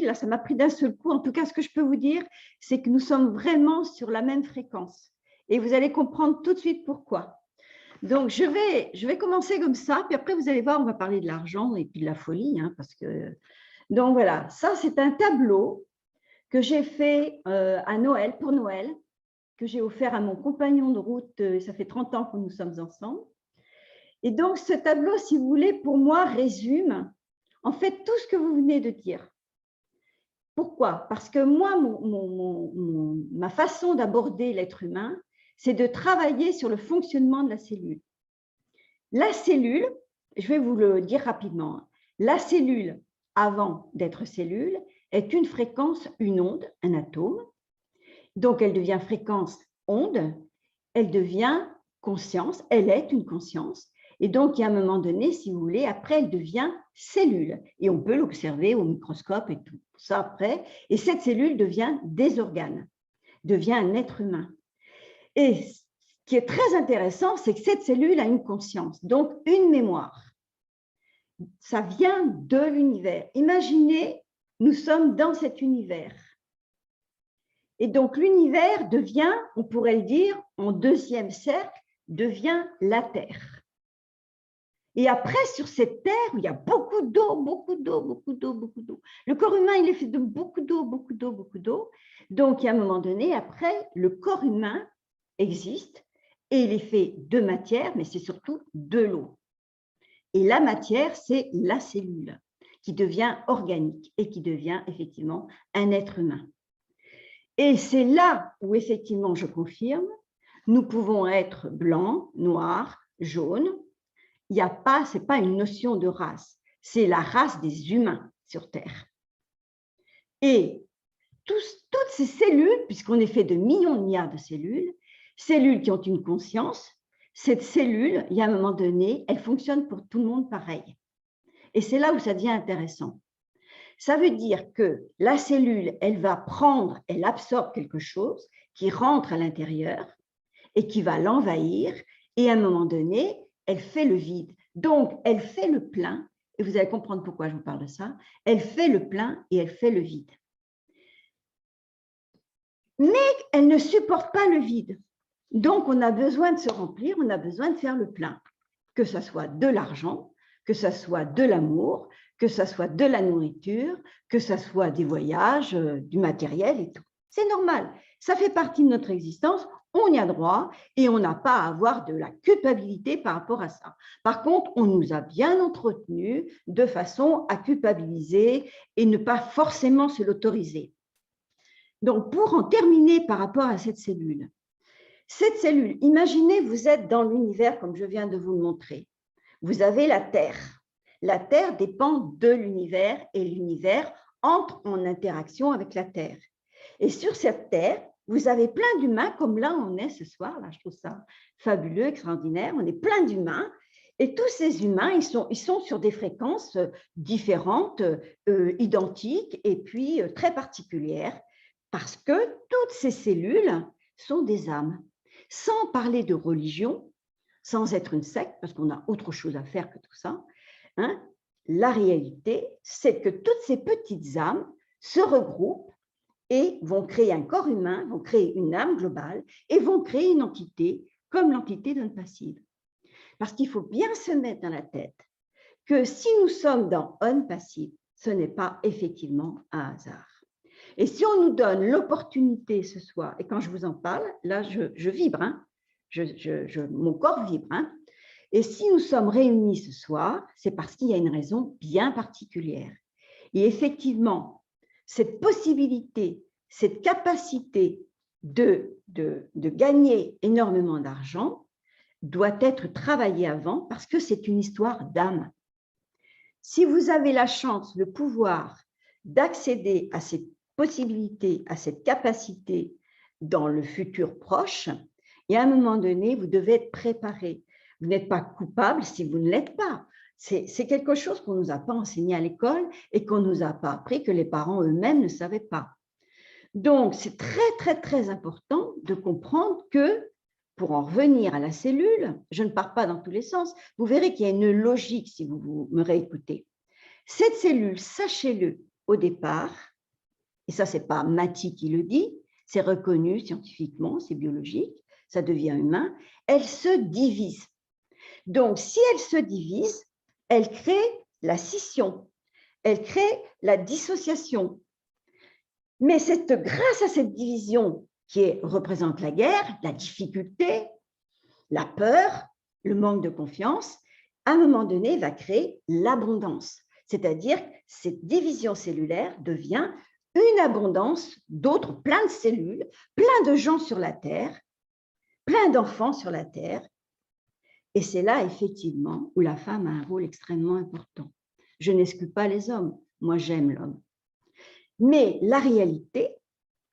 là, ça m'a pris d'un seul coup. En tout cas, ce que je peux vous dire, c'est que nous sommes vraiment sur la même fréquence. Et vous allez comprendre tout de suite pourquoi. Donc, je vais commencer comme ça, puis après, vous allez voir, on va parler de l'argent et puis de la folie. Hein, parce que... Donc, voilà, ça, c'est un tableau que j'ai fait à Noël, pour Noël, que j'ai offert à mon compagnon de route. Ça fait 30 ans que nous sommes ensemble. Et donc, ce tableau, si vous voulez, pour moi, résume en fait tout ce que vous venez de dire. Pourquoi? Parce que moi, ma façon d'aborder l'être humain, c'est de travailler sur le fonctionnement de la cellule. La cellule, je vais vous le dire rapidement, la cellule, avant d'être cellule, est une fréquence, une onde, un atome. Donc, elle devient fréquence onde, elle devient conscience, elle est une conscience. Et donc, il y a un moment donné, si vous voulez, après, elle devient cellule. Et on peut l'observer au microscope et tout ça après. Et cette cellule devient des organes, devient un être humain. Et ce qui est très intéressant, c'est que cette cellule a une conscience, donc une mémoire. Ça vient de l'univers. Imaginez, nous sommes dans cet univers. Et donc, l'univers devient, on pourrait le dire, en deuxième cercle, devient la Terre. Et après, sur cette terre, il y a beaucoup d'eau, beaucoup d'eau, beaucoup d'eau, beaucoup d'eau. Le corps humain, il est fait de beaucoup d'eau, beaucoup d'eau, beaucoup d'eau. Donc, il y a un moment donné, après, le corps humain existe et il est fait de matière, mais c'est surtout de l'eau. Et la matière, c'est la cellule qui devient organique et qui devient effectivement un être humain. Et c'est là où, effectivement, je confirme, nous pouvons être blancs, noirs, jaunes. Il n'y a pas, ce n'est pas une notion de race, c'est la race des humains sur Terre. Et toutes ces cellules, puisqu'on est fait de millions de milliards de cellules qui ont une conscience, cette cellule, il y a un moment donné, elle fonctionne pour tout le monde pareil. Et c'est là où ça devient intéressant. Ça veut dire que la cellule, elle va prendre, elle absorbe quelque chose qui rentre à l'intérieur et qui va l'envahir, et à un moment donné, elle fait le vide. Donc, elle fait le plein, et vous allez comprendre pourquoi je vous parle de ça. Elle fait le plein et elle fait le vide. Mais elle ne supporte pas le vide. Donc, on a besoin de se remplir, on a besoin de faire le plein. Que ce soit de l'argent, que ce soit de l'amour, que ce soit de la nourriture, que ce soit des voyages, du matériel et tout. C'est normal, ça fait partie de notre existence, on y a droit et on n'a pas à avoir de la culpabilité par rapport à ça. Par contre, on nous a bien entretenus de façon à culpabiliser et ne pas forcément se l'autoriser. Donc, pour en terminer par rapport à cette cellule, imaginez, vous êtes dans l'univers comme je viens de vous le montrer. Vous avez la Terre. La Terre dépend de l'univers et l'univers entre en interaction avec la Terre. Et sur cette Terre, vous avez plein d'humains, comme là on est ce soir, là je trouve ça fabuleux, extraordinaire, on est plein d'humains, et tous ces humains, ils sont sur des fréquences différentes, identiques, et puis très particulières, parce que toutes ces cellules sont des âmes. Sans parler de religion, sans être une secte, parce qu'on a autre chose à faire que tout ça, hein, la réalité, c'est que toutes ces petites âmes se regroupent et vont créer un corps humain, vont créer une âme globale et vont créer une entité comme l'entité d'On Passive. Parce qu'il faut bien se mettre dans la tête que si nous sommes dans On Passive, ce n'est pas effectivement un hasard. Et si on nous donne l'opportunité ce soir, et quand je vous en parle, là je vibre, hein, mon corps vibre, hein, et si nous sommes réunis ce soir, c'est parce qu'il y a une raison bien particulière. Et effectivement, cette possibilité, cette capacité de gagner énormément d'argent doit être travaillée avant parce que c'est une histoire d'âme. Si vous avez la chance, le pouvoir d'accéder à cette possibilité, à cette capacité dans le futur proche, et à un moment donné, vous devez être préparé. Vous n'êtes pas coupable si vous ne l'êtes pas. C'est quelque chose qu'on ne nous a pas enseigné à l'école et qu'on ne nous a pas appris, que les parents eux-mêmes ne savaient pas. Donc, c'est très, très, très important de comprendre que, pour en revenir à la cellule, je ne pars pas dans tous les sens, vous verrez qu'il y a une logique si vous me réécoutez. Cette cellule, sachez-le, au départ, et ça, ce n'est pas Mathy qui le dit, c'est reconnu scientifiquement, c'est biologique, ça devient humain, elle se divise. Donc, si elle se divise, elle crée la scission, elle crée la dissociation. Mais c'est grâce à cette division qui représente la guerre, la difficulté, la peur, le manque de confiance, à un moment donné, va créer l'abondance. C'est-à-dire que cette division cellulaire devient une abondance d'autres, plein de cellules, plein de gens sur la Terre, plein d'enfants sur la Terre. Et c'est là, effectivement, où la femme a un rôle extrêmement important. Je n'exclus pas les hommes, moi j'aime l'homme. Mais la réalité,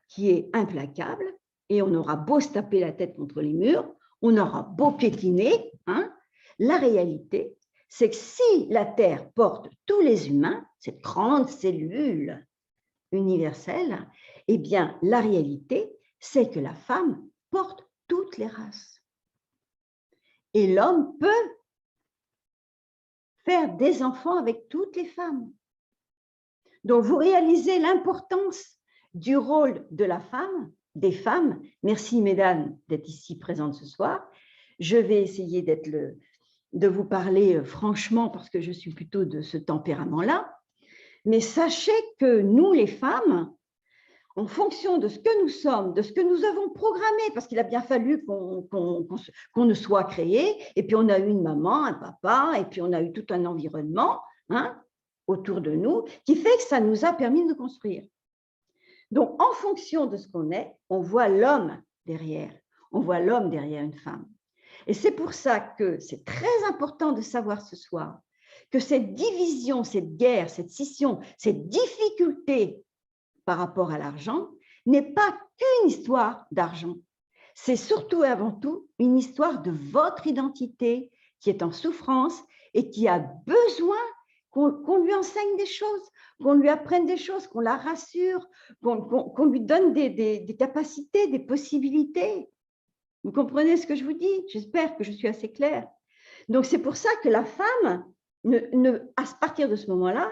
qui est implacable, et on aura beau se taper la tête contre les murs, on aura beau piétiner, hein, la réalité, c'est que si la Terre porte tous les humains, cette grande cellule universelle, eh bien, la réalité, c'est que la femme porte toutes les races. Et l'homme peut faire des enfants avec toutes les femmes. Donc, vous réalisez l'importance du rôle de la femme, des femmes. Merci, mesdames, d'être ici présentes ce soir. Je vais essayer de vous parler franchement parce que je suis plutôt de ce tempérament-là. Mais sachez que nous, les femmes, en fonction de ce que nous sommes, de ce que nous avons programmé, parce qu'il a bien fallu qu'on ne soit créé, et puis on a eu une maman, un papa, et puis on a eu tout un environnement hein, autour de nous, qui fait que ça nous a permis de nous construire. Donc, en fonction de ce qu'on est, on voit l'homme derrière. On voit l'homme derrière une femme. Et c'est pour ça que c'est très important de savoir ce soir que cette division, cette guerre, cette scission, cette difficulté par rapport à l'argent n'est pas qu'une histoire d'argent. C'est surtout et avant tout une histoire de votre identité qui est en souffrance et qui a besoin qu'on lui enseigne des choses, qu'on lui apprenne des choses, qu'on la rassure, qu'on lui donne des capacités, des possibilités. Vous comprenez ce que je vous dis? J'espère que je suis assez claire. Donc, c'est pour ça que la femme, à partir de ce moment-là,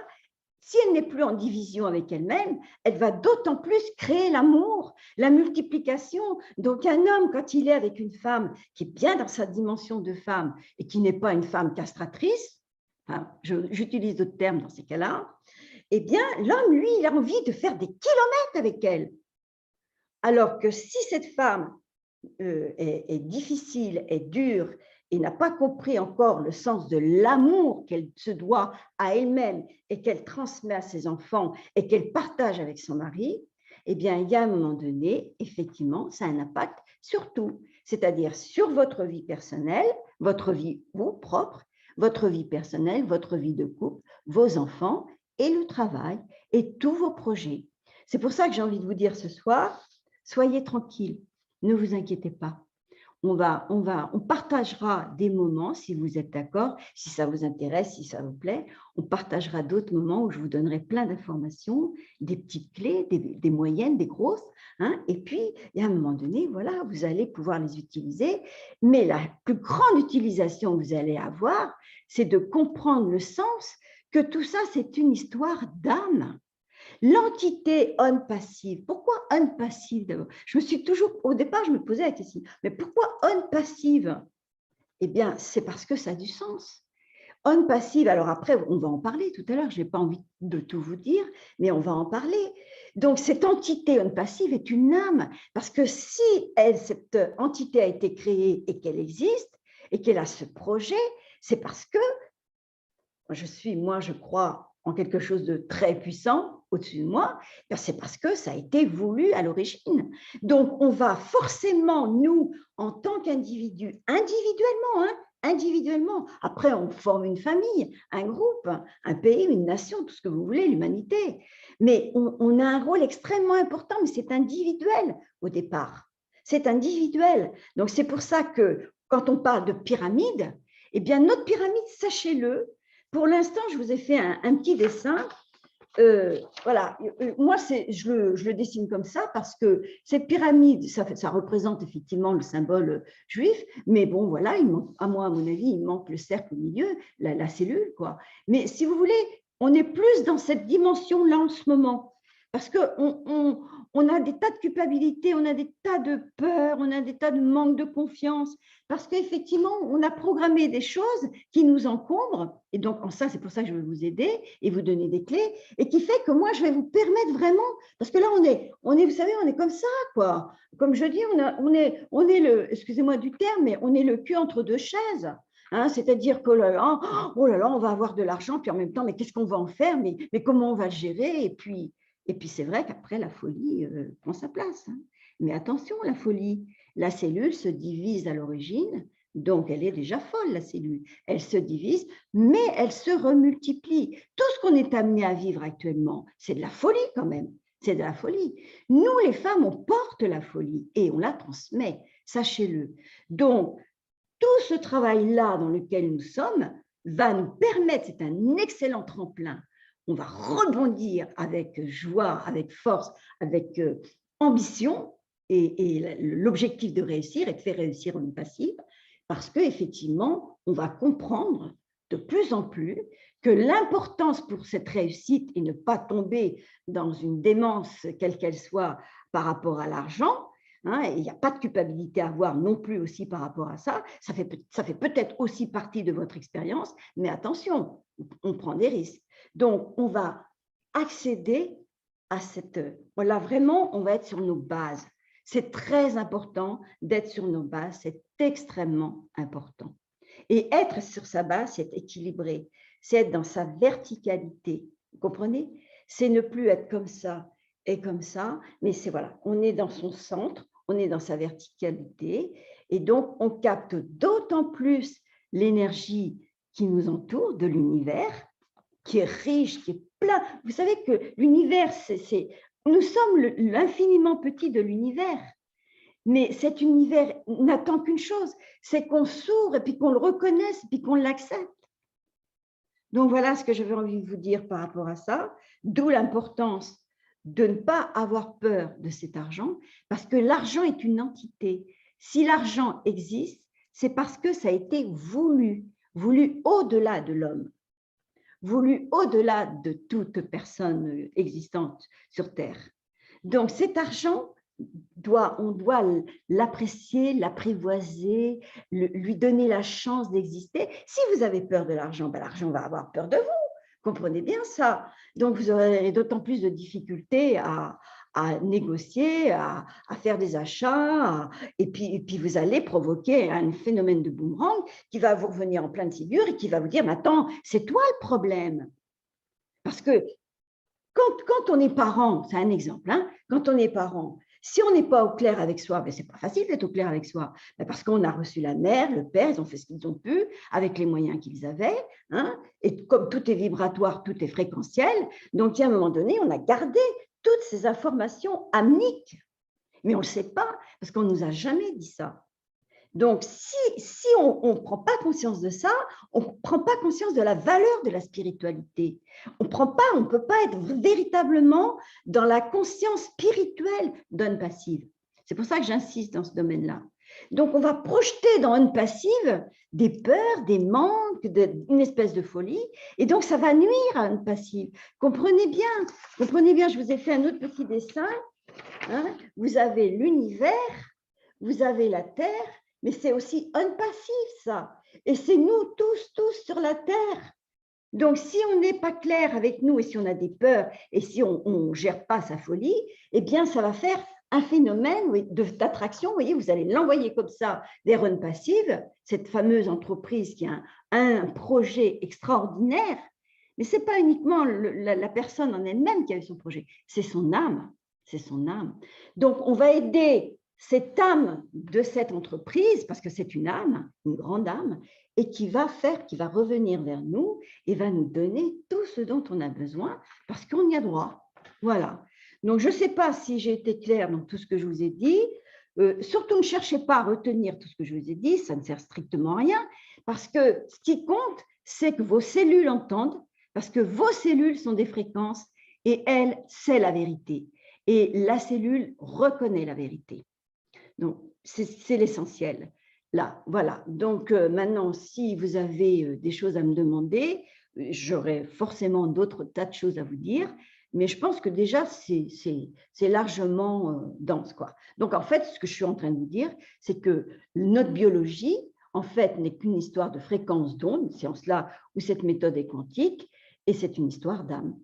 si elle n'est plus en division avec elle-même, elle va d'autant plus créer l'amour, la multiplication. Donc, un homme, quand il est avec une femme qui est bien dans sa dimension de femme et qui n'est pas une femme castratrice, enfin, j'utilise d'autres termes dans ces cas-là, eh bien, l'homme, lui, il a envie de faire des kilomètres avec elle. Alors que si cette femme est difficile, est dure et n'a pas compris encore le sens de l'amour qu'elle se doit à elle-même et qu'elle transmet à ses enfants et qu'elle partage avec son mari, eh bien, il y a un moment donné, effectivement, ça a un impact sur tout, c'est-à-dire sur votre vie personnelle, votre vie, vous, propre, votre vie personnelle, votre vie de couple, vos enfants et le travail et tous vos projets. C'est pour ça que j'ai envie de vous dire ce soir, soyez tranquilles, ne vous inquiétez pas. On partagera des moments, si vous êtes d'accord, si ça vous intéresse, si ça vous plaît, on partagera d'autres moments où je vous donnerai plein d'informations, des petites clés, des moyennes, des grosses, hein, et puis, il y a un moment donné, voilà, vous allez pouvoir les utiliser, mais la plus grande utilisation que vous allez avoir, c'est de comprendre le sens que tout ça, c'est une histoire d'âme. L'entité on-passive, pourquoi on-passive d'abord? Je me suis toujours, au départ, je me posais la question, mais pourquoi on-passive? Eh bien, c'est parce que ça a du sens. On-passive, alors après, on va en parler tout à l'heure, je n'ai pas envie de tout vous dire, mais on va en parler. Donc, cette entité on-passive est une âme, parce que si cette entité a été créée et qu'elle existe, et qu'elle a ce projet, c'est parce que moi, je crois en quelque chose de très puissant au-dessus de moi, c'est parce que ça a été voulu à l'origine. Donc, on va forcément, nous, en tant qu'individus, individuellement, après, on forme une famille, un groupe, un pays, une nation, tout ce que vous voulez, l'humanité. Mais on a un rôle extrêmement important, mais c'est individuel au départ. C'est individuel. Donc, c'est pour ça que quand on parle de pyramide, eh bien, notre pyramide, sachez-le, pour l'instant, je vous ai fait un petit dessin. Voilà, moi, je le dessine comme ça parce que cette pyramide, ça représente effectivement le symbole juif, mais bon, voilà, à mon avis, il manque le cercle au milieu, la cellule, quoi. Mais si vous voulez, on est plus dans cette dimension-là en ce moment. Parce qu'on a des tas de culpabilité, on a des tas de peurs, on a des tas de manque de confiance, parce qu'effectivement, on a programmé des choses qui nous encombrent. Et donc, en ça, c'est pour ça que je vais vous aider et vous donner des clés, et qui fait que moi, je vais vous permettre vraiment, parce que là, on est vous savez, on est comme ça, quoi. Comme je dis, on est le, excusez-moi du terme, mais on est le cul entre deux chaises. Hein, c'est-à-dire que oh là là, on va avoir de l'argent, puis en même temps, mais qu'est-ce qu'on va en faire, mais comment on va le gérer? Et puis c'est vrai qu'après, la folie prend sa place. Hein. Mais attention, la folie, la cellule se divise à l'origine, donc elle est déjà folle, la cellule. Elle se divise, mais elle se remultiplie. Tout ce qu'on est amené à vivre actuellement, c'est de la folie quand même. C'est de la folie. Nous, les femmes, on porte la folie et on la transmet, sachez-le. Donc, tout ce travail-là dans lequel nous sommes va nous permettre, c'est un excellent tremplin, on va rebondir avec joie, avec force, avec ambition, et l'objectif de réussir est de faire réussir une passive, parce qu'effectivement, on va comprendre de plus en plus que l'importance pour cette réussite et ne pas tomber dans une démence, quelle qu'elle soit, par rapport à l'argent, hein, il n'y a pas de culpabilité à avoir non plus aussi par rapport à ça. Ça fait peut-être aussi partie de votre expérience, mais attention, on prend des risques. Donc, on va accéder à cette... Voilà, vraiment, on va être sur nos bases. C'est très important d'être sur nos bases, c'est extrêmement important. Et être sur sa base, c'est équilibré, c'est être dans sa verticalité. Vous comprenez? C'est ne plus être comme ça et comme ça, mais c'est voilà, on est dans son centre, on est dans sa verticalité, et donc on capte d'autant plus l'énergie qui nous entoure de l'univers, qui est riche, qui est plein. Vous savez que l'univers, nous sommes l'infiniment petit de l'univers. Mais cet univers n'attend qu'une chose, c'est qu'on s'ouvre et puis qu'on le reconnaisse et puis qu'on l'accepte. Donc voilà ce que j'avais envie de vous dire par rapport à ça, d'où l'importance de ne pas avoir peur de cet argent, parce que l'argent est une entité. Si l'argent existe, c'est parce que ça a été voulu au-delà de l'homme, voulu au-delà de toute personne existante sur Terre. Donc cet argent, on doit l'apprécier, l'apprivoiser, lui donner la chance d'exister. Si vous avez peur de l'argent, ben l'argent va avoir peur de vous. Comprenez bien ça. Donc, vous aurez d'autant plus de difficultés à négocier, à faire des achats, et puis vous allez provoquer un phénomène de boomerang qui va vous revenir en pleine figure et qui va vous dire, mais attends, c'est toi le problème. Parce que quand on est parent, c'est un exemple, hein, quand on est parent, si on n'est pas au clair avec soi, ben, ce n'est pas facile d'être au clair avec soi, ben, parce qu'on a reçu la mère, le père, ils ont fait ce qu'ils ont pu avec les moyens qu'ils avaient, hein, et comme tout est vibratoire, tout est fréquentiel, donc à un moment donné, on a gardé toutes ces informations amniques, mais on ne le sait pas, parce qu'on ne nous a jamais dit ça. Donc, si on ne prend pas conscience de ça, on ne prend pas conscience de la valeur de la spiritualité. On ne peut pas être véritablement dans la conscience spirituelle d'Unpassive. C'est pour ça que j'insiste dans ce domaine-là. Donc, on va projeter dans Unpassive des peurs, des manques, une espèce de folie, et donc ça va nuire à Unpassive. Comprenez bien, je vous ai fait un autre petit dessin. Hein, vous avez l'univers, vous avez la Terre, mais c'est aussi Unpassive, ça. Et c'est nous tous sur la Terre. Donc, si on n'est pas clair avec nous et si on a des peurs et si on ne gère pas sa folie, eh bien, ça va faire un phénomène d'attraction. Vous voyez, vous allez l'envoyer comme ça vers Unpassive, cette fameuse entreprise qui a un projet extraordinaire. Mais ce n'est pas uniquement la personne en elle-même qui a eu son projet, c'est son âme. C'est son âme. Donc, on va aider cette âme de cette entreprise, parce que c'est une âme, une grande âme, et qui va revenir vers nous et va nous donner tout ce dont on a besoin, parce qu'on y a droit. Voilà. Donc, je ne sais pas si j'ai été claire dans tout ce que je vous ai dit. Surtout, ne cherchez pas à retenir tout ce que je vous ai dit, ça ne sert strictement à rien, parce que ce qui compte, c'est que vos cellules entendent, parce que vos cellules sont des fréquences, et elles, c'est la vérité. Et la cellule reconnaît la vérité. Donc, c'est l'essentiel. Là, voilà. Donc, maintenant, si vous avez des choses à me demander, j'aurais forcément d'autres tas de choses à vous dire, mais je pense que déjà, c'est largement dense, quoi. Donc, en fait, ce que je suis en train de vous dire, c'est que notre biologie, en fait, n'est qu'une histoire de fréquence d'onde, c'est en cela où cette méthode est quantique, et c'est une histoire d'âme.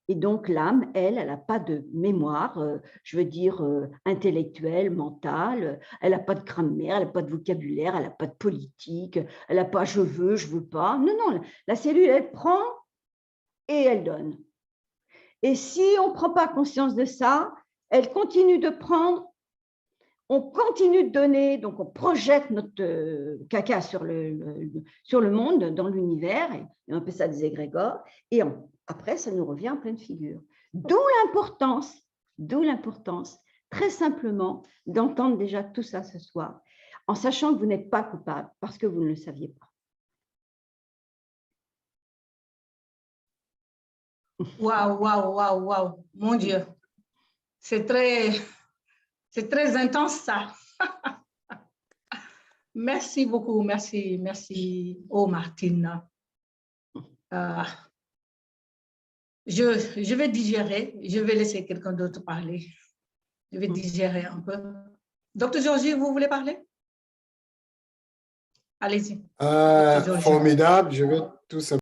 Et donc, l'âme, elle n'a pas de mémoire, je veux dire, intellectuelle, mentale, elle n'a pas de grammaire, elle n'a pas de vocabulaire, elle n'a pas de politique, elle n'a pas je veux pas. Non, non, la cellule, elle prend et elle donne. Et si on ne prend pas conscience de ça, elle continue de prendre, on continue de donner, donc on projette notre caca sur le monde, dans l'univers, et on appelle ça des égrégores, et après, ça nous revient en pleine figure. D'où l'importance, très simplement, d'entendre déjà tout ça ce soir, en sachant que vous n'êtes pas coupable, parce que vous ne le saviez pas. Waouh, waouh, waouh, waouh, mon Dieu. C'est très intense ça. Merci beaucoup, merci. Oh, Martine. Je vais digérer, je vais laisser quelqu'un d'autre parler. Je vais digérer un peu. Docteur Georgie, vous voulez parler? Allez-y. Formidable, je vais tout simplement